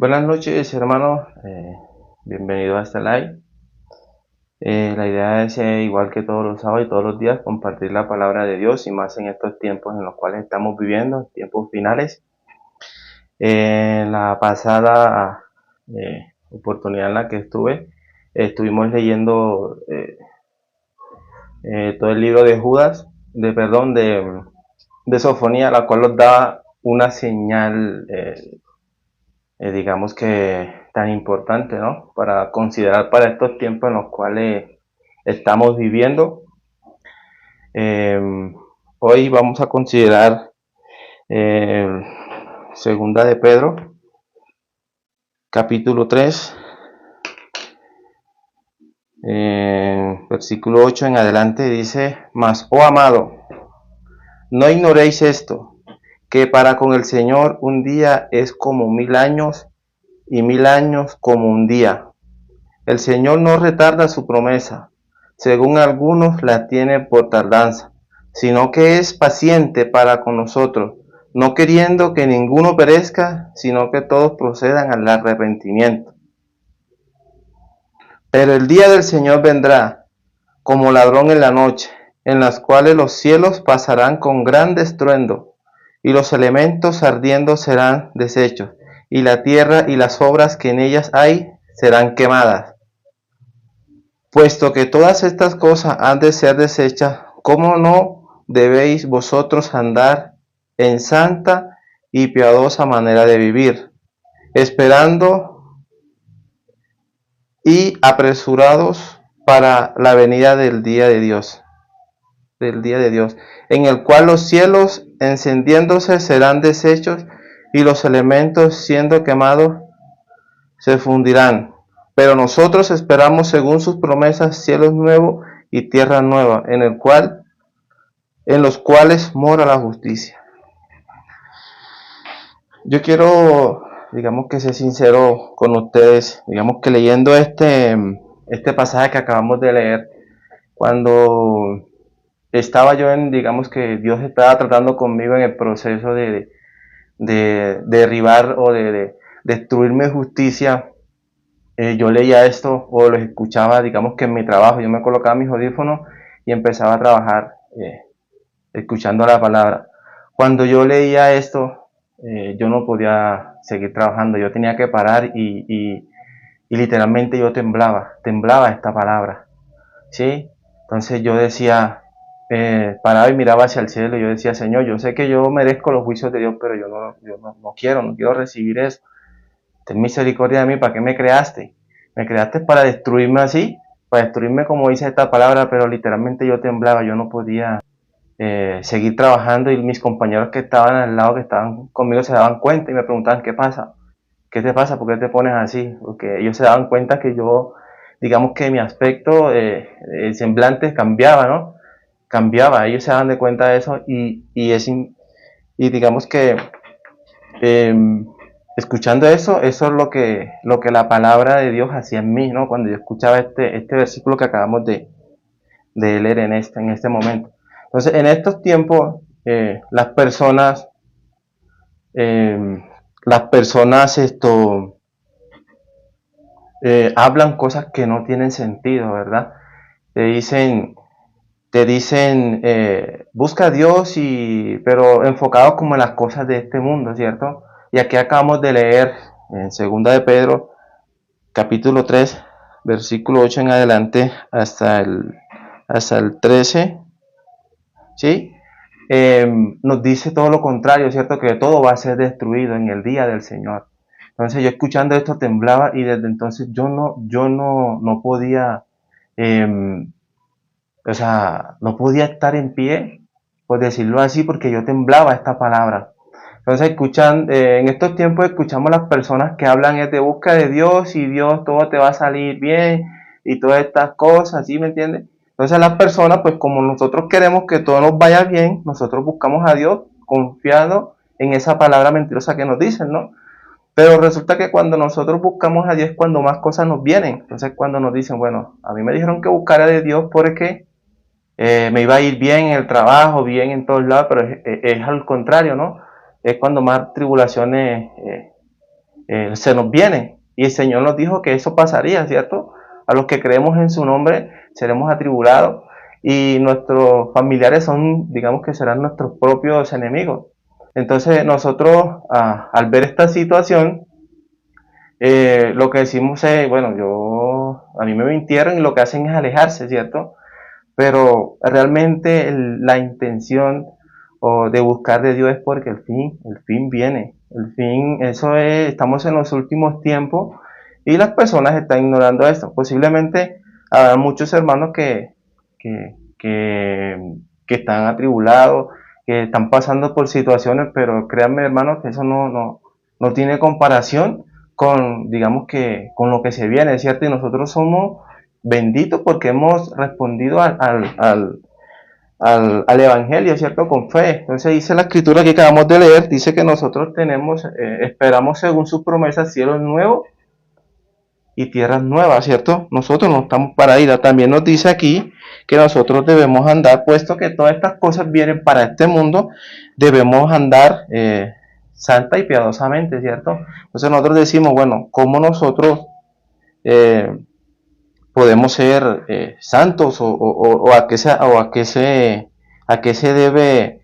Buenas noches, hermanos. Bienvenido a este live. La idea es, igual que todos los sábados y todos los días, compartir la palabra de Dios y más en estos tiempos en los cuales estamos viviendo, tiempos finales. En la pasada oportunidad en la que estuvimos leyendo todo el libro de Judas, de Sofonía, la cual nos da una señal digamos que tan importante, ¿no? Para considerar para estos tiempos en los cuales estamos viviendo. Hoy vamos a considerar eh, Segunda de Pedro, capítulo 3, versículo 8 en adelante dice: Mas, oh amado, no ignoréis esto, que para con el Señor un día es como 1000 años, y 1000 años como un día. El Señor no retarda su promesa, según algunos la tienen por tardanza, sino que es paciente para con nosotros, no queriendo que ninguno perezca, sino que todos procedan al arrepentimiento. Pero el día del Señor vendrá como ladrón en la noche, en las cuales los cielos pasarán con gran estruendo, y los elementos ardiendo serán deshechos, y la tierra y las obras que en ellas hay serán quemadas. Puesto que todas estas cosas han de ser deshechas, ¿cómo no debéis vosotros andar en santa y piadosa manera de vivir, esperando y apresurados para la venida del día de Dios, en el cual los cielos encendiéndose serán deshechos y los elementos siendo quemados se fundirán? Pero nosotros esperamos, según sus promesas, cielos nuevos y tierra nueva, en los cuales mora la justicia. Yo quiero, digamos, que ser sincero con ustedes, digamos que leyendo este pasaje que acabamos de leer, cuando estaba yo digamos que Dios estaba tratando conmigo en el proceso de derribar o de destruir mi justicia. Yo leía esto o lo escuchaba, digamos que en mi trabajo, yo me colocaba mis audífonos y empezaba a trabajar escuchando la palabra. Cuando yo leía esto, yo no podía seguir trabajando, yo tenía que parar y literalmente yo temblaba esta palabra, ¿sí? Entonces yo decía, paraba y miraba hacia el cielo y yo decía: Señor, yo sé que yo merezco los juicios de Dios, pero yo no quiero recibir eso. Ten misericordia de mí. ¿Para qué me creaste? Me creaste para destruirme así, para destruirme como dice esta palabra, pero literalmente yo temblaba, yo no podía seguir trabajando, y mis compañeros que estaban al lado, que estaban conmigo, se daban cuenta y me preguntaban: ¿qué pasa? ¿Qué te pasa? ¿Por qué te pones así? Porque ellos se daban cuenta que yo, digamos que mi aspecto, el semblante cambiaba, ¿no? Cambiaba, ellos se daban de cuenta de eso y digamos que eh, escuchando eso es lo que la palabra de Dios hacía en mí, ¿no? Cuando yo escuchaba este versículo que acabamos de leer en este momento. Entonces, en estos tiempos, las personas, eh, hablan cosas que no tienen sentido, ¿verdad? Te dicen, busca a Dios, pero enfocado como en las cosas de este mundo, ¿cierto? Y aquí acabamos de leer en Segunda de Pedro, capítulo 3, versículo 8 en adelante hasta el 13, ¿sí? Nos dice todo lo contrario, ¿cierto? Que todo va a ser destruido en el día del Señor. Entonces yo escuchando esto temblaba, y desde entonces yo no podía, no podía estar en pie, por decirlo así, porque yo temblaba esta palabra. Entonces en estos tiempos escuchamos las personas que hablan es de busca de Dios y Dios todo te va a salir bien y todas estas cosas, ¿sí me entiendes? Entonces las personas, pues como nosotros queremos que todo nos vaya bien, nosotros buscamos a Dios confiando en esa palabra mentirosa que nos dicen, ¿no? Pero resulta que cuando nosotros buscamos a Dios es cuando más cosas nos vienen. Entonces cuando nos dicen, bueno, a mí me dijeron que buscara de Dios porque me iba a ir bien en el trabajo, bien en todos lados, pero es al contrario, ¿no? Es cuando más tribulaciones se nos viene. Y el Señor nos dijo que eso pasaría, ¿cierto? A los que creemos en su nombre seremos atribulados y nuestros familiares son, digamos que serán nuestros propios enemigos. Entonces nosotros, al ver esta situación, lo que decimos es, bueno, a mí me mintieron y lo que hacen es alejarse, ¿cierto? Pero realmente la intención de buscar de Dios es porque el fin viene. El fin, eso es, estamos en los últimos tiempos y las personas están ignorando esto. Posiblemente habrá muchos hermanos que, que, que están atribulados, que están pasando por situaciones, pero créanme hermanos que eso no tiene comparación con, digamos que, con lo que se viene, ¿cierto? Y nosotros somos benditos porque hemos respondido al Evangelio, ¿cierto? Con fe. Entonces dice la escritura que acabamos de leer, dice que nosotros esperamos según sus promesas cielos nuevos y tierras nuevas, ¿cierto? Nosotros no estamos para ir. También nos dice aquí que nosotros debemos andar, puesto que todas estas cosas vienen para este mundo, debemos andar santa y piadosamente, ¿cierto? Entonces nosotros decimos, bueno, ¿cómo nosotros eh, podemos ser santos o a qué se debe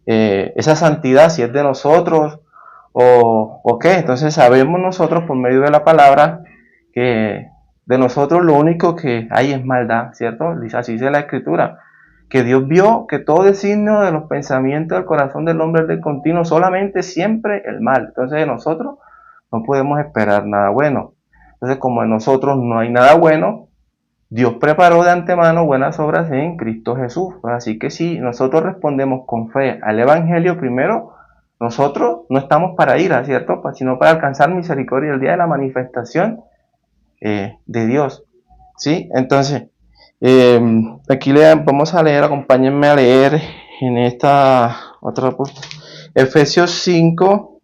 esa santidad, si es de nosotros o qué? Entonces sabemos nosotros por medio de la palabra que de nosotros lo único que hay es maldad, ¿cierto? Así dice la escritura, que Dios vio que todo designio de los pensamientos del corazón del hombre es de continuo, solamente siempre el mal. Entonces de nosotros no podemos esperar nada bueno. Entonces como en nosotros no hay nada bueno, Dios preparó de antemano buenas obras en Cristo Jesús. Así que si nosotros respondemos con fe al Evangelio primero, nosotros no estamos para ira, ¿cierto? Sino para alcanzar misericordia el día de la manifestación de Dios. ¿Sí? Entonces, aquí vamos a leer, acompáñenme a leer en esta otra Efesios 5,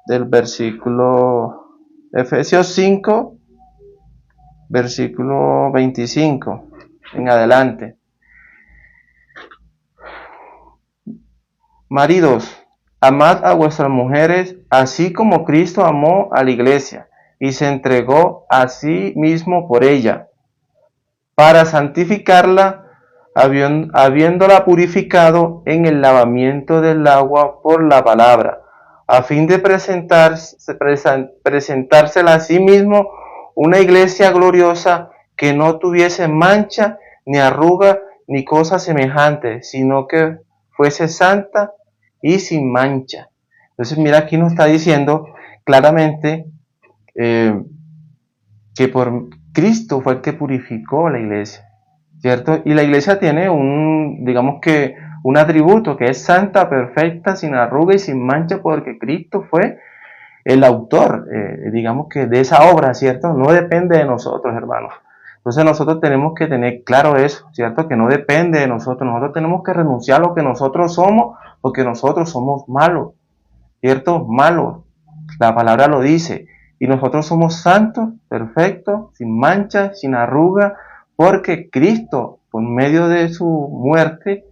del versículo Efesios 5, versículo 25 en adelante. Maridos, amad a vuestras mujeres, así como Cristo amó a la iglesia y se entregó a sí mismo por ella, para santificarla, habiéndola purificado en el lavamiento del agua por la palabra, a fin de presentársela a sí mismo una iglesia gloriosa que no tuviese mancha, ni arruga, ni cosa semejante, sino que fuese santa y sin mancha. Entonces mira, aquí nos está diciendo claramente que por Cristo fue el que purificó la iglesia, ¿cierto? Y la iglesia tiene digamos que un atributo que es santa, perfecta, sin arruga y sin mancha, porque Cristo fue el autor, digamos que de esa obra, ¿cierto? No depende de nosotros, hermanos. Entonces nosotros tenemos que tener claro eso, ¿cierto? Que no depende de nosotros. Nosotros tenemos que renunciar a lo que nosotros somos, porque nosotros somos malos, ¿cierto? Malos. La palabra lo dice. Y nosotros somos santos, perfectos, sin mancha, sin arruga, porque Cristo, por medio de su muerte,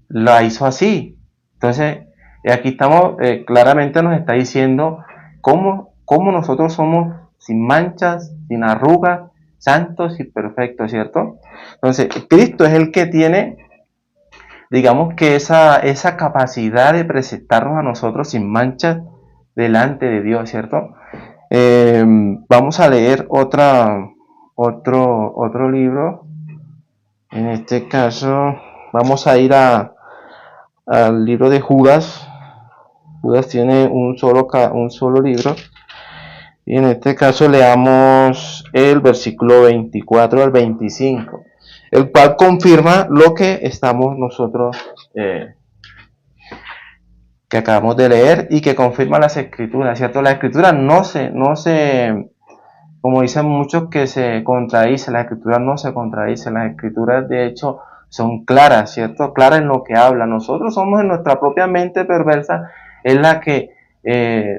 la hizo así. Entonces, aquí estamos, claramente nos está diciendo cómo nosotros somos sin manchas, sin arrugas, santos y perfectos, ¿cierto? Entonces, Cristo es el que tiene, digamos que esa capacidad de presentarnos a nosotros sin manchas delante de Dios, ¿cierto? Vamos a leer otro libro. En este caso, vamos a ir al libro de Judas. Judas tiene un solo libro. Y en este caso leamos el versículo 24 al 25, el cual confirma lo que estamos nosotros, que acabamos de leer y que confirma las escrituras, ¿cierto? Las escrituras no se, como dicen muchos que se contradicen, las escrituras no se contradicen, las escrituras de hecho son claras, ¿cierto? Claras en lo que habla. Nosotros somos en nuestra propia mente perversa, es la que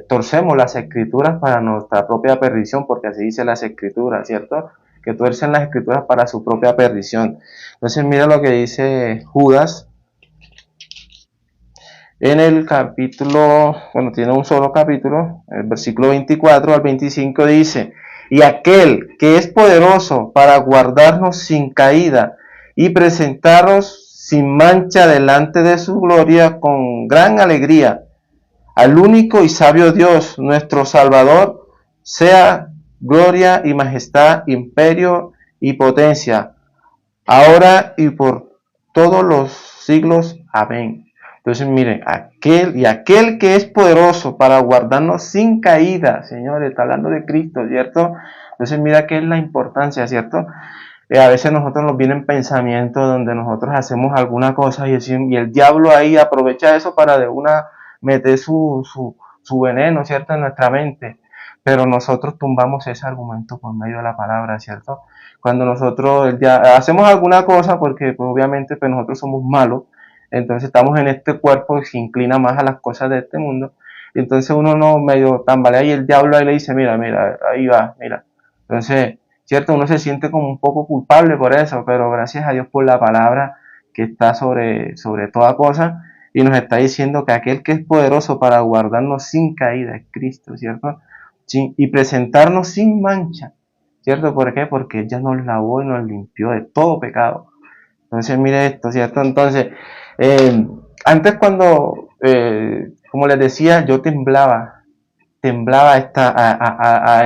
torcemos las escrituras para nuestra propia perdición, porque así dice las escrituras, ¿cierto? Que tuercen las escrituras para su propia perdición. Entonces mira lo que dice Judas, En el capítulo, bueno, tiene un solo capítulo, el versículo 24 al 25 dice, y aquel que es poderoso para guardarnos sin caída y presentaros sin mancha delante de su gloria con gran alegría, al único y sabio Dios, nuestro Salvador, sea gloria y majestad, imperio y potencia, ahora y por todos los siglos. Amén. Entonces, miren, aquel que es poderoso para guardarnos sin caída, señores, está hablando de Cristo, ¿cierto? Entonces, mira qué es la importancia, ¿cierto? A veces nosotros nos vienen pensamientos donde nosotros hacemos alguna cosa y el diablo ahí aprovecha eso para de una meter su veneno, ¿cierto?, en nuestra mente. Pero nosotros tumbamos ese argumento por medio de la palabra, ¿cierto? Cuando nosotros hacemos alguna cosa, porque pues, obviamente pues, nosotros somos malos, entonces estamos en este cuerpo que se inclina más a las cosas de este mundo, y entonces uno no medio tambalea y el diablo ahí le dice, mira, ahí va, mira. Entonces, ¿cierto? Uno se siente como un poco culpable por eso, pero gracias a Dios por la palabra que está sobre toda cosa y nos está diciendo que aquel que es poderoso para guardarnos sin caída es Cristo, ¿cierto? Y presentarnos sin mancha, ¿cierto? ¿Por qué? Porque Él ya nos lavó y nos limpió de todo pecado. Entonces, mire esto, ¿cierto? Entonces, antes cuando, como les decía, yo temblaba a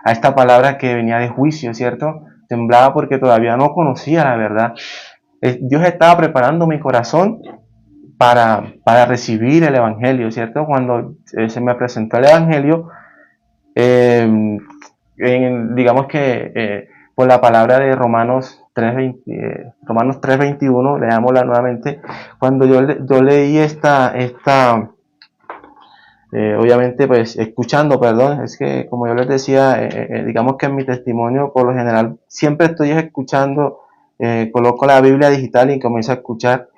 esta palabra que venía de juicio, ¿cierto? Temblaba porque todavía no conocía la verdad. Dios estaba preparando mi corazón para recibir el Evangelio, ¿cierto? Cuando se me presentó el Evangelio, digamos que por la palabra de Romanos 3:21, leámosla nuevamente, cuando yo leí obviamente pues escuchando, perdón, es que como yo les decía, digamos que en mi testimonio por lo general siempre estoy escuchando, coloco la Biblia digital y comienzo a escuchar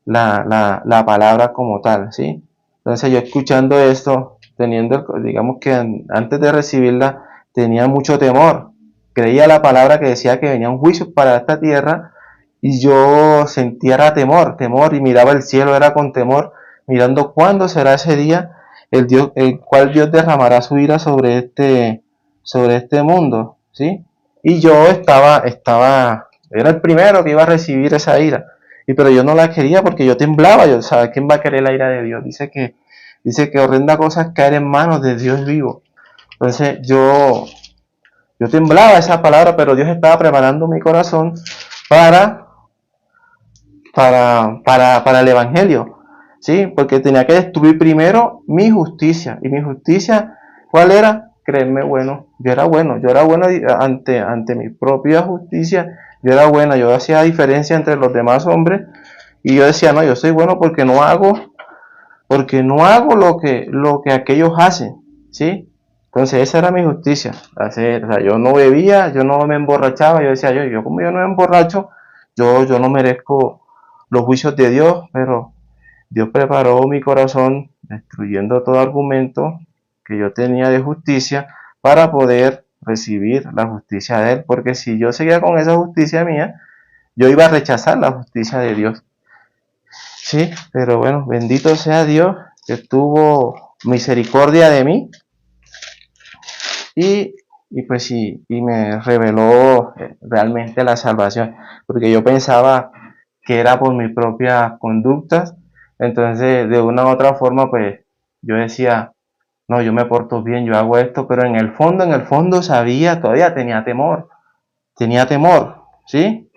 la palabra como tal, ¿sí? Entonces yo escuchando esto, digamos que antes de recibirla, tenía mucho temor, creía la palabra que decía que venía un juicio para esta tierra y yo sentía temor y miraba el cielo, era con temor, mirando cuándo será ese día el cual Dios derramará su ira sobre este mundo, ¿sí? Y yo era el primero que iba a recibir esa ira, pero yo no la quería porque yo temblaba, yo, ¿sabes quién va a querer la ira de Dios? Dice que horrenda cosa es caer en manos de Dios vivo. Entonces yo temblaba esa palabra, pero Dios estaba preparando mi corazón para, para el Evangelio, ¿sí? Porque tenía que destruir primero mi justicia. Y mi justicia, ¿cuál era? Créeme, yo era bueno ante mi propia justicia, yo era buena, yo hacía diferencia entre los demás hombres, y yo decía, no, yo soy bueno porque no hago lo que aquellos hacen, ¿sí? Entonces esa era mi justicia, o sea, yo no bebía, yo no me emborrachaba, yo decía, yo como yo no me emborracho, yo no merezco los juicios de Dios, pero Dios preparó mi corazón destruyendo todo argumento que yo tenía de justicia para poder recibir la justicia de Él, porque si yo seguía con esa justicia mía, yo iba a rechazar la justicia de Dios. Sí, pero bueno, bendito sea Dios que tuvo misericordia de mí y pues sí, y me reveló realmente la salvación, porque yo pensaba que era por mis propias conductas, entonces de una u otra forma pues yo decía, no, yo me porto bien, yo hago esto, pero en el fondo sabía, todavía tenía temor, ¿sí?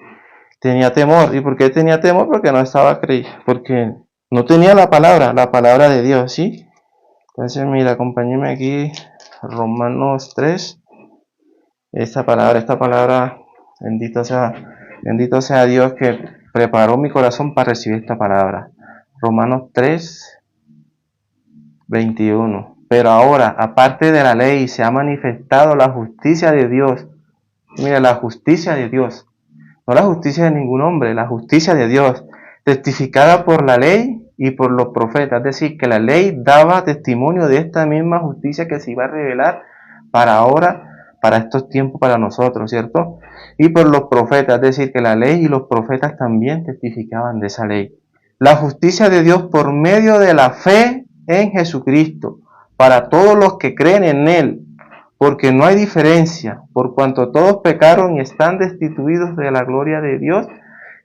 Tenía temor. ¿Y por qué tenía temor? Porque no estaba creyendo, porque no tenía la palabra de Dios, ¿sí? Entonces, mira, acompáñeme aquí, Romanos 3, esta palabra, bendito sea Dios que preparó mi corazón para recibir esta palabra. Romanos 3:21. Pero ahora, aparte de la ley, se ha manifestado la justicia de Dios. Mira, la justicia de Dios. No la justicia de ningún hombre, la justicia de Dios, testificada por la ley y por los profetas. Es decir, que la ley daba testimonio de esta misma justicia que se iba a revelar para ahora, para estos tiempos, para nosotros, ¿cierto? Y por los profetas, es decir, que la ley y los profetas también testificaban de esa ley. la justicia de Dios por medio de la fe en Jesucristo, para todos los que creen en Él, porque no hay diferencia, por cuanto todos pecaron y están destituidos de la gloria de Dios,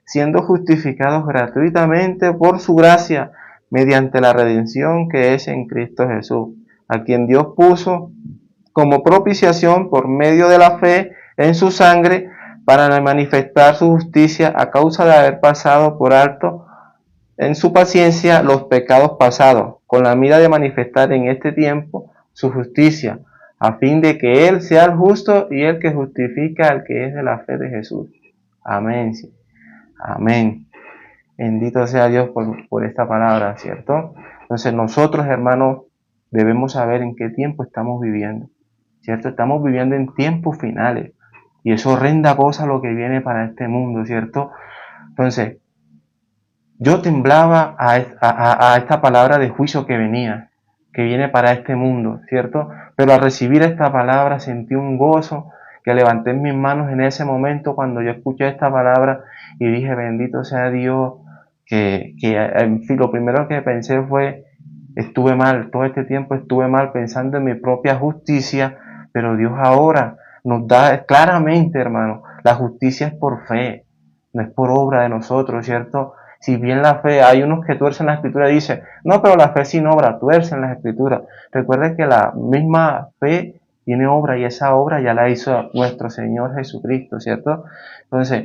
siendo justificados gratuitamente por su gracia, mediante la redención que es en Cristo Jesús, a quien Dios puso como propiciación por medio de la fe en su sangre, para manifestar su justicia a causa de haber pasado por alto en su paciencia los pecados pasados, con la mira de manifestar en este tiempo su justicia, a fin de que Él sea el justo y el que justifica al que es de la fe de Jesús. Amén. Amén. Bendito sea Dios por esta palabra, ¿cierto? Entonces nosotros, hermanos, debemos saber en qué tiempo estamos viviendo, ¿cierto? Estamos viviendo en tiempos finales y es horrenda cosa lo que viene para este mundo, ¿cierto? Entonces, yo temblaba a esta palabra de juicio que viene para este mundo, ¿cierto? Pero al recibir esta palabra sentí un gozo que levanté mis manos en ese momento cuando yo escuché esta palabra y dije, bendito sea Dios, que en fin, lo primero que pensé fue, estuve mal, todo este tiempo estuve mal pensando en mi propia justicia, pero Dios ahora nos da claramente, hermano, la justicia es por fe, no es por obra de nosotros, ¿cierto? Si bien la fe, hay unos que tuercen la escritura y dicen, no, pero la fe sin obra, tuercen las escrituras. Recuerden que la misma fe tiene obra y esa obra ya la hizo nuestro Señor Jesucristo, ¿cierto? Entonces,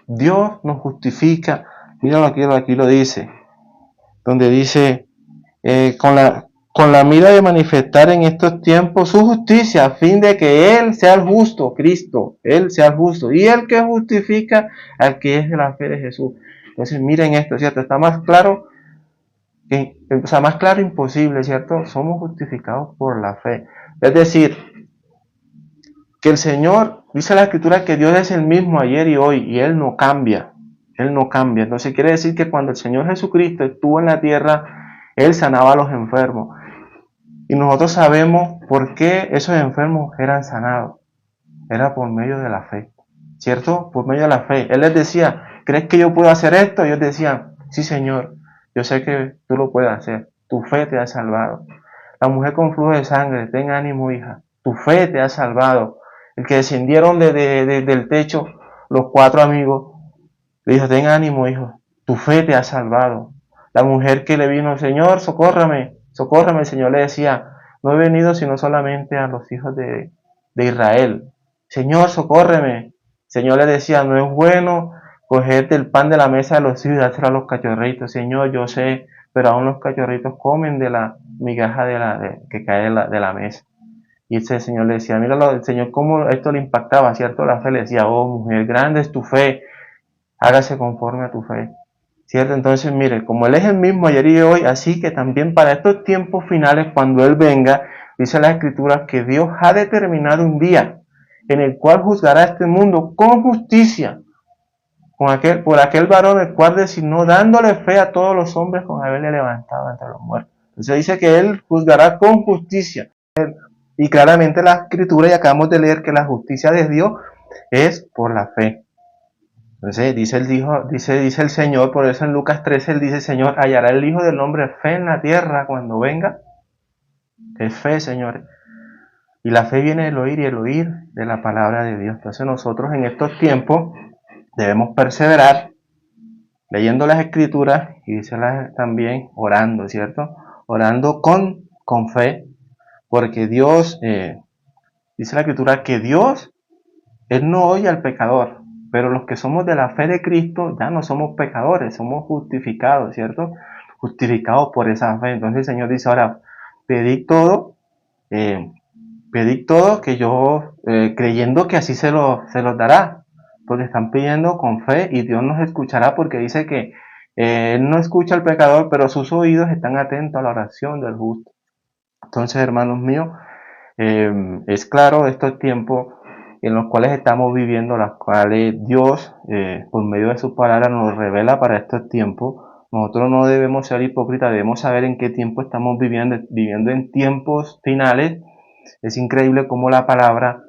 Dios nos justifica, míralo aquí lo dice, donde dice, con la mira de manifestar en estos tiempos su justicia, a fin de que Él sea el justo, Cristo, Él sea el justo, y el que justifica al que es de la fe de Jesús. Entonces miren esto, ¿cierto? Está más claro, más claro imposible, ¿cierto? Somos justificados por la fe. Es decir, que el Señor, dice la Escritura que Dios es el mismo ayer y hoy, y Él no cambia. Él no cambia. Entonces quiere decir que cuando el Señor Jesucristo estuvo en la tierra, Él sanaba a los enfermos. Y nosotros sabemos por qué esos enfermos eran sanados. Era por medio de la fe. ¿Cierto? Por medio de la fe. Él les decía, ¿crees que yo puedo hacer esto? Y ellos decían, sí, Señor, yo sé que tú lo puedes hacer. Tu fe te ha salvado. La mujer con flujo de sangre, ten ánimo, hija. Tu fe te ha salvado. El que descendieron del techo, los 4 amigos, le dijo, ten ánimo, hijo. Tu fe te ha salvado. La mujer que le vino, Señor, socórrame. Socórrame, el Señor le decía, no he venido sino solamente a los hijos de Israel. Señor, socórreme. El Señor le decía, no es bueno cogerte el pan de la mesa de los hijos y dárselo a los cachorritos. Señor, yo sé, pero aún los cachorritos comen de la migaja que cae de la mesa. Y ese Señor le decía, míralo, el Señor cómo esto le impactaba, ¿cierto? La fe le decía, oh mujer, grande es tu fe, hágase conforme a tu fe. ¿Cierto? Entonces, mire, como Él es el mismo ayer y hoy, así que también para estos tiempos finales, cuando Él venga, dice la Escritura que Dios ha determinado un día en el cual juzgará este mundo con justicia, por aquel varón el cual designó, dándole fe a todos los hombres con haberle levantado entre los muertos. Entonces dice que Él juzgará con justicia. Y claramente la Escritura, y acabamos de leer que la justicia de Dios es por la fe. Entonces dice el Señor, por eso en Lucas 13 Él dice, Señor, hallará el Hijo del Hombre fe en la tierra cuando venga. Es fe, Señor. Y la fe viene del oír y el oír de la palabra de Dios. Entonces nosotros en estos tiempos debemos perseverar leyendo las Escrituras y dice también orando, ¿cierto? Orando con fe, porque Dios, dice la Escritura que Dios, Él no oye al pecador. Pero los que somos de la fe de Cristo ya no somos pecadores, somos justificados, ¿cierto? Justificados por esa fe. Entonces el Señor dice, ahora, pedid todo que yo, creyendo que así se los dará. Porque están pidiendo con fe y Dios nos escuchará porque dice que Él no escucha al pecador, pero sus oídos están atentos a la oración del justo. Entonces, hermanos míos, es claro estos tiempos en los cuales estamos viviendo, las cuales Dios, por medio de su palabra, nos revela para estos tiempos. Nosotros no debemos ser hipócritas, debemos saber en qué tiempo estamos viviendo en tiempos finales. Es increíble cómo la palabra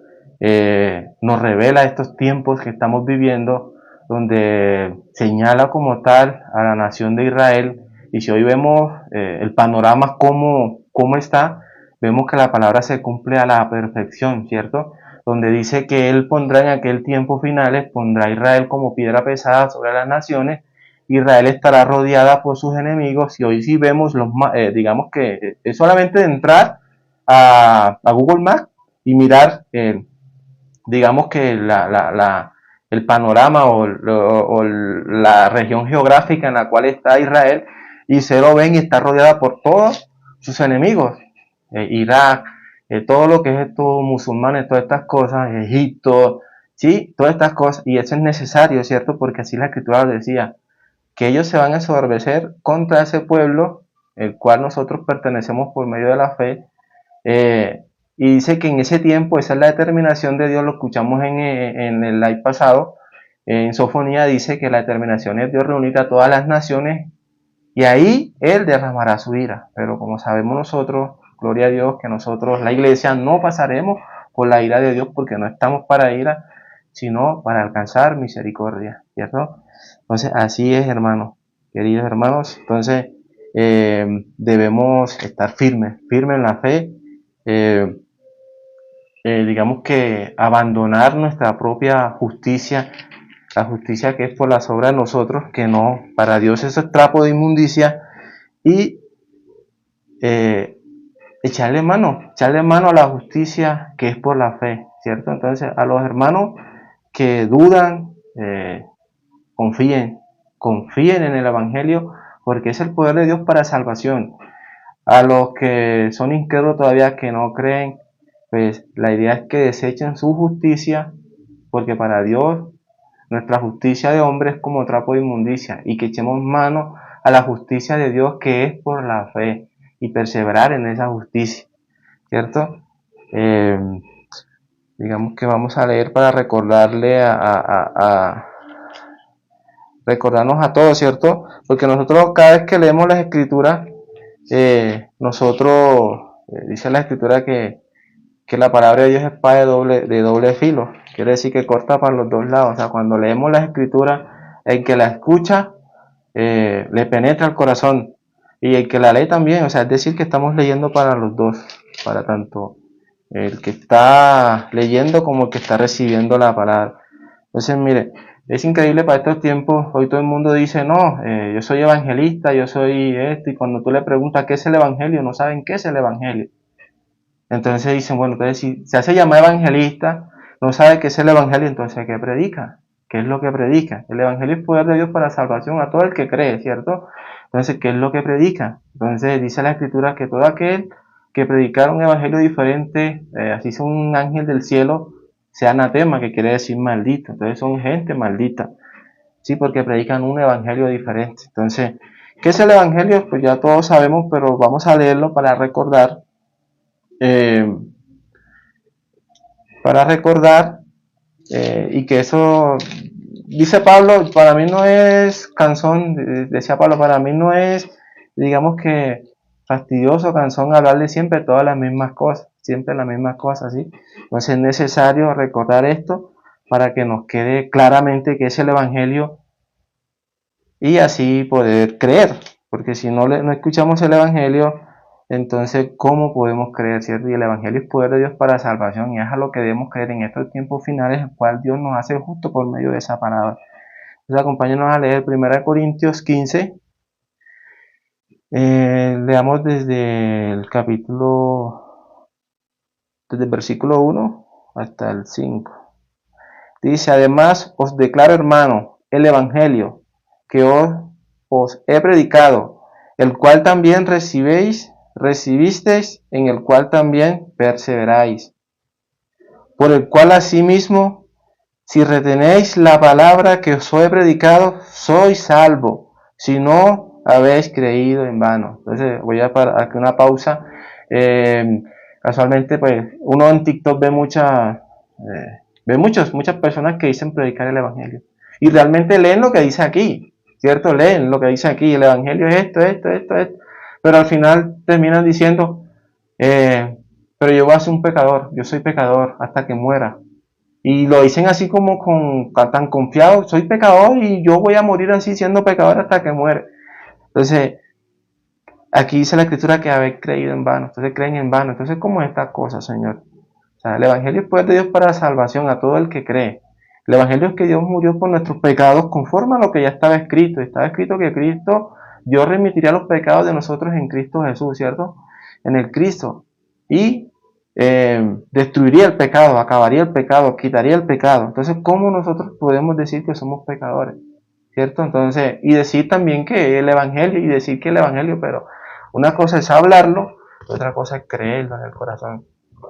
nos revela estos tiempos que estamos viviendo, donde señala como tal a la nación de Israel. Y si hoy vemos el panorama cómo está, vemos que la palabra se cumple a la perfección, ¿cierto? Donde dice que Él pondrá en aquel tiempo finales, pondrá a Israel como piedra pesada sobre las naciones. Israel estará rodeada por sus enemigos. Y hoy sí vemos, digamos que es solamente entrar a Google Maps y mirar, digamos que el panorama o la región geográfica en la cual está Israel, y se lo ven y está rodeada por todos sus enemigos. Irak, todo lo que es estos musulmanes, todas estas cosas, Egipto, sí, todas estas cosas, y eso es necesario, ¿cierto? Porque así la escritura lo decía, que ellos se van a ensoberbecer contra ese pueblo, el cual nosotros pertenecemos por medio de la fe, y dice que en ese tiempo, esa es la determinación de Dios, lo escuchamos en el live pasado, en Sofonía dice que la determinación es Dios reunir a todas las naciones y ahí Él derramará su ira. Pero como sabemos nosotros, gloria a Dios, que nosotros, la iglesia, no pasaremos por la ira de Dios porque no estamos para ira, sino para alcanzar misericordia, ¿cierto? Entonces, así es, hermanos, queridos hermanos. Entonces, debemos estar firmes en la fe. Digamos que abandonar nuestra propia justicia, la justicia que es por las obras de nosotros, que no, para Dios eso es trapo de inmundicia, y echarle mano a la justicia que es por la fe, ¿cierto? Entonces, a los hermanos que dudan, confíen en el Evangelio, porque es el poder de Dios para salvación. A los que son incrédulos todavía, que no creen, pues la idea es que desechen su justicia, porque para Dios nuestra justicia de hombre es como trapo de inmundicia, y que echemos mano a la justicia de Dios que es por la fe, y perseverar en esa justicia, ¿cierto? Digamos que vamos a leer para recordarle recordarnos a todos, ¿cierto? Porque nosotros cada vez que leemos las escrituras, nosotros, dice la escritura que la palabra de Dios es espada de doble filo, quiere decir que corta para los dos lados. O sea, cuando leemos la escritura, el que la escucha le penetra el corazón, y el que la lee también, o sea, es decir, que estamos leyendo para los dos, para tanto el que está leyendo como el que está recibiendo la palabra. Entonces, mire, es increíble para estos tiempos. Hoy todo el mundo dice, no, yo soy evangelista, yo soy esto, y cuando tú le preguntas qué es el evangelio, no saben qué es el evangelio. Entonces dicen, bueno, entonces si se hace llamar evangelista, no sabe qué es el evangelio, entonces ¿qué predica? ¿Qué es lo que predica? El evangelio es poder de Dios para salvación a todo el que cree, ¿cierto? Entonces, ¿qué es lo que predica? Entonces dice la escritura que todo aquel que predicara un evangelio diferente, así sea un ángel del cielo, sea anatema, que quiere decir maldito. Entonces son gente maldita, sí, porque predican un evangelio diferente. Entonces, ¿qué es el evangelio? Pues ya todos sabemos, pero vamos a leerlo para recordar. Para recordar, y que eso, dice Pablo, para mí no es cansón, decía Pablo, para mí no es, digamos que fastidioso, cansón hablarle siempre todas las mismas cosas, siempre las mismas cosas, ¿sí? Entonces es necesario recordar esto para que nos quede claramente que es el Evangelio, y así poder creer, porque si no escuchamos el Evangelio, entonces ¿cómo podemos creer, cierto? Y el Evangelio es poder de Dios para salvación, y es a lo que debemos creer en estos tiempos finales, el cual Dios nos hace justo por medio de esa palabra. Entonces acompáñenos a leer 1 Corintios 15, leamos desde el versículo 1 hasta el 5. Dice, además os declaro, hermano, el Evangelio que os he predicado, el cual también recibisteis, en el cual también perseveráis, por el cual asimismo, si retenéis la palabra que os he predicado, sois salvo, si no habéis creído en vano. Entonces voy a hacer una pausa. Casualmente, pues uno en TikTok ve muchas personas que dicen predicar el Evangelio, y realmente leen lo que dice aquí, ¿cierto? Leen lo que dice aquí, el Evangelio es esto, pero al final terminan diciendo, pero yo voy a ser un pecador, yo soy pecador hasta que muera. Y lo dicen así como tan confiado, soy pecador y yo voy a morir así siendo pecador hasta que muere. Entonces, aquí dice la escritura que habéis creído en vano, entonces creen en vano. Entonces, ¿cómo es esta cosa, Señor? O sea, el Evangelio es poder de Dios para la salvación a todo el que cree. El Evangelio es que Dios murió por nuestros pecados conforme a lo que ya estaba escrito. Estaba escrito que Cristo, Dios remitiría los pecados de nosotros en Cristo Jesús, ¿cierto? En el Cristo. Y destruiría el pecado, acabaría el pecado, quitaría el pecado. Entonces, ¿cómo nosotros podemos decir que somos pecadores? ¿Cierto? Entonces, y decir también que el Evangelio, y decir que el Evangelio, pero una cosa es hablarlo, otra cosa es creerlo en el corazón.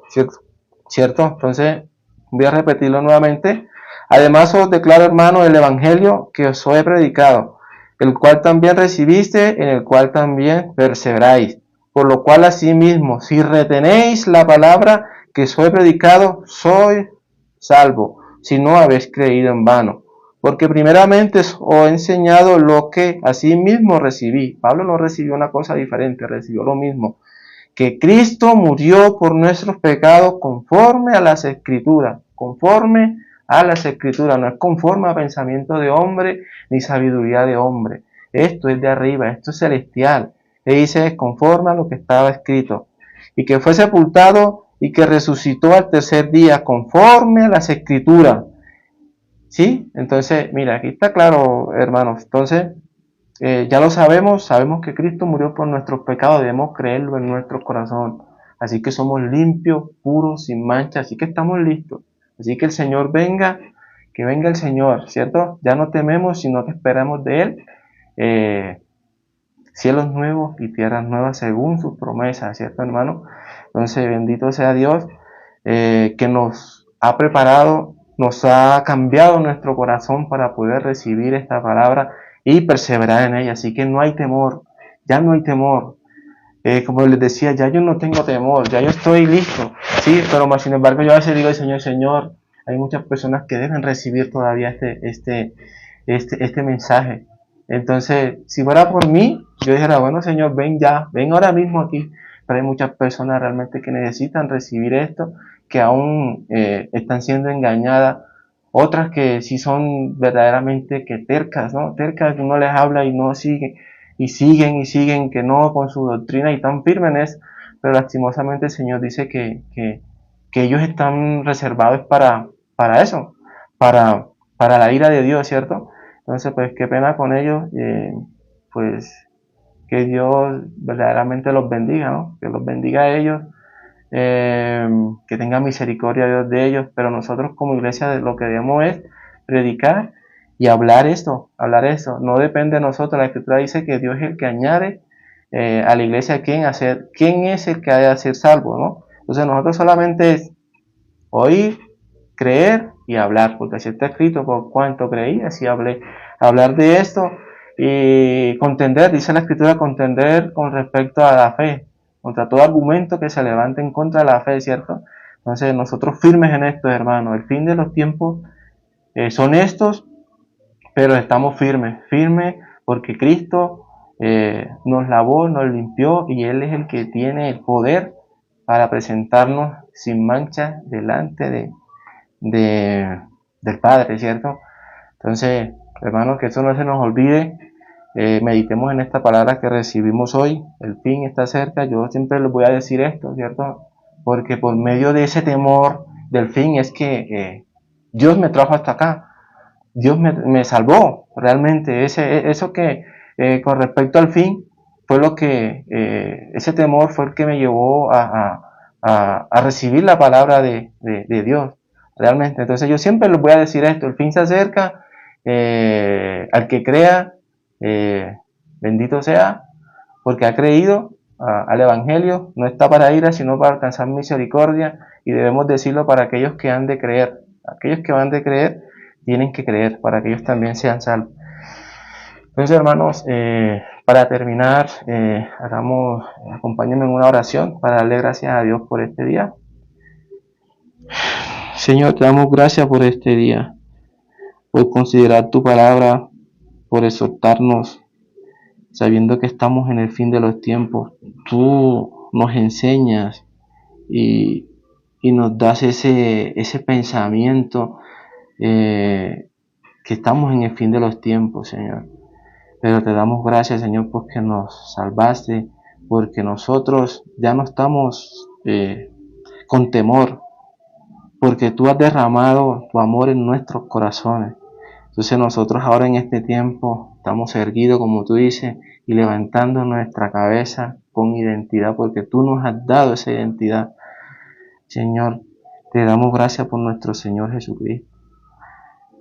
¿Cierto? ¿Cierto? Entonces, voy a repetirlo nuevamente. Además os declaro, hermano, el Evangelio que os he predicado, el cual también recibiste, en el cual también perseveráis. Por lo cual, asimismo, si retenéis la palabra que os he predicado, sois salvo, si no habéis creído en vano. Porque primeramente os he enseñado lo que asimismo recibí. Pablo no recibió una cosa diferente, recibió lo mismo, que Cristo murió por nuestros pecados conforme a las Escrituras, conforme a las Escrituras, no es conforme a pensamiento de hombre ni sabiduría de hombre. Esto es de arriba, esto es celestial. Le dice conforme a lo que estaba escrito, y que fue sepultado y que resucitó al tercer día conforme a las Escrituras. ¿Sí? Entonces, mira, aquí está claro, hermanos. Entonces, ya lo sabemos, sabemos que Cristo murió por nuestros pecados, debemos creerlo en nuestro corazón. Así que somos limpios, puros, sin mancha, así que estamos listos. Así que el Señor venga, que venga el Señor, ¿cierto? Ya no tememos, sino que esperamos de Él cielos nuevos y tierras nuevas según sus promesas, ¿cierto, hermano? Entonces, bendito sea Dios que nos ha preparado, nos ha cambiado nuestro corazón para poder recibir esta palabra y perseverar en ella. Así que no hay temor, ya no hay temor. Como les decía, ya yo no tengo temor, ya yo estoy listo. Sí, pero más sin embargo yo a veces digo al Señor, Señor, hay muchas personas que deben recibir todavía este mensaje. Entonces, si fuera por mí, yo dijera, bueno, Señor, ven ya, ven ahora mismo aquí. Pero hay muchas personas realmente que necesitan recibir esto, que aún están siendo engañadas. Otras que sí son verdaderamente que tercas, ¿no? Tercas, que uno les habla y no siguen, y siguen, que no con su doctrina y tan firmes en eso. Pero lastimosamente el Señor dice que ellos están reservados para eso, para la ira de Dios, ¿cierto? Entonces, pues qué pena con ellos, pues que Dios verdaderamente los bendiga, ¿no? Que los bendiga a ellos, que tenga misericordia Dios de ellos, pero nosotros como iglesia lo que debemos es predicar y hablar esto, no depende de nosotros. La Escritura dice que Dios es el que añade a la iglesia quién es el que ha de ser salvo, ¿no? Entonces nosotros solamente es oír, creer y hablar, porque así está escrito, por cuanto creí, así hablé. Hablar de esto y contender, dice la escritura, contender con respecto a la fe, contra todo argumento que se levante en contra de la fe, ¿cierto? Entonces nosotros firmes en esto, hermanos, el fin de los tiempos son estos, pero estamos firmes porque Cristo nos lavó, nos limpió y Él es el que tiene el poder para presentarnos sin mancha delante del Padre, ¿cierto? Entonces, hermanos, que eso no se nos olvide, meditemos en esta palabra que recibimos hoy, el fin está cerca. Yo siempre les voy a decir esto, ¿cierto? Porque por medio de ese temor del fin es que Dios me trajo hasta acá, Dios me salvó, realmente, eso que con respecto al fin fue lo que, ese temor fue el que me llevó a recibir la palabra de Dios, realmente. Entonces yo siempre les voy a decir esto, el fin se acerca, al que crea, bendito sea, porque ha creído al Evangelio, no está para ira, sino para alcanzar misericordia, y debemos decirlo para aquellos que han de creer. Aquellos que van de creer, tienen que creer para que ellos también sean salvos. Entonces, hermanos, para terminar, acompáñenme en una oración para darle gracias a Dios por este día. Señor, te damos gracias por este día, por considerar tu palabra, por exhortarnos, sabiendo que estamos en el fin de los tiempos. Tú nos enseñas y y nos das ese pensamiento que estamos en el fin de los tiempos, Señor. Pero te damos gracias, Señor, porque nos salvaste, porque nosotros ya no estamos con temor, porque tú has derramado tu amor en nuestros corazones. Entonces nosotros ahora en este tiempo estamos erguidos, como tú dices, y levantando nuestra cabeza con identidad, porque tú nos has dado esa identidad. Señor, te damos gracias por nuestro Señor Jesucristo.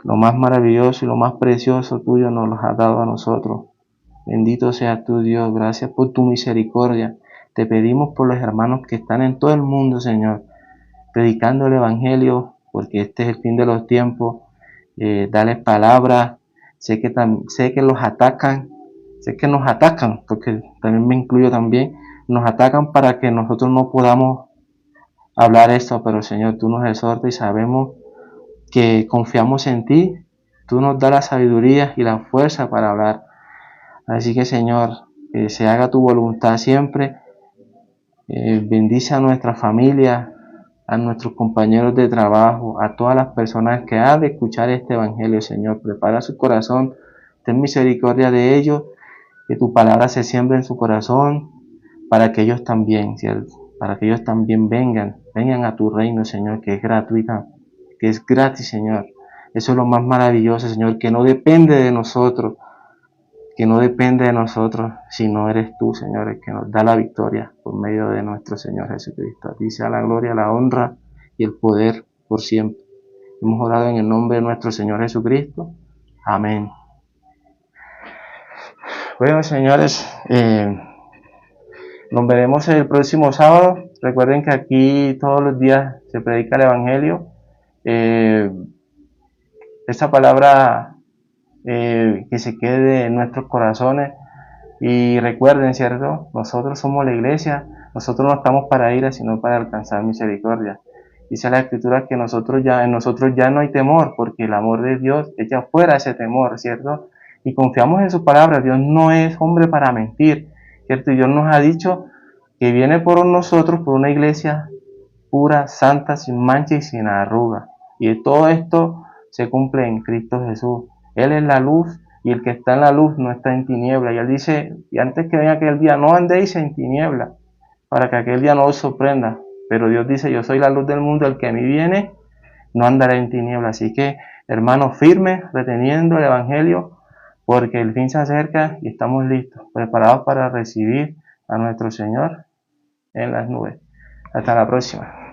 Lo más maravilloso y lo más precioso tuyo nos lo has dado a nosotros. Bendito seas tú, Dios. Gracias por tu misericordia. Te pedimos por los hermanos que están en todo el mundo, Señor, predicando el Evangelio, porque este es el fin de los tiempos. Dales palabras. Sé que los atacan, sé que nos atacan, porque también me incluyo también. Nos atacan para que nosotros no podamos hablar esto, pero Señor, tú nos exhortas y sabemos que confiamos en ti. Tú nos das la sabiduría y la fuerza para hablar. Así que Señor, que se haga tu voluntad siempre. Bendice a nuestra familia, a nuestros compañeros de trabajo, a todas las personas que han de escuchar este evangelio, Señor. Prepara su corazón, ten misericordia de ellos, que tu palabra se siembre en su corazón, para que ellos también, ¿cierto? Para que ellos también vengan a tu reino, Señor, que es gratuita, que es gratis, Señor. Eso es lo más maravilloso, Señor, que no depende de nosotros, sino eres tú, Señor, el que nos da la victoria por medio de nuestro Señor Jesucristo. A ti sea la gloria, la honra y el poder por siempre. Hemos orado en el nombre de nuestro Señor Jesucristo. Amén. Bueno, señores, nos veremos el próximo sábado. Recuerden que aquí todos los días se predica el Evangelio. Esta palabra que se quede en nuestros corazones. Y recuerden, ¿cierto? Nosotros somos la iglesia, nosotros no estamos para ira, sino para alcanzar misericordia. Dice la Escritura que en nosotros ya no hay temor, porque el amor de Dios echa fuera ese temor, ¿cierto? Y confiamos en su palabra. Dios no es hombre para mentir, ¿cierto? Y Dios nos ha dicho que viene por nosotros, por una iglesia pura, santa, sin mancha y sin arruga. Y todo esto se cumple en Cristo Jesús. Él es la luz, y el que está en la luz no está en tiniebla. Y él dice, y antes que venga aquel día, no andéis en tiniebla, para que aquel día no os sorprenda. Pero Dios dice, yo soy la luz del mundo, el que a mí viene, no andará en tiniebla. Así que, hermanos, firmes, reteniendo el Evangelio, porque el fin se acerca y estamos listos, preparados para recibir a nuestro Señor en las nubes. Hasta la próxima.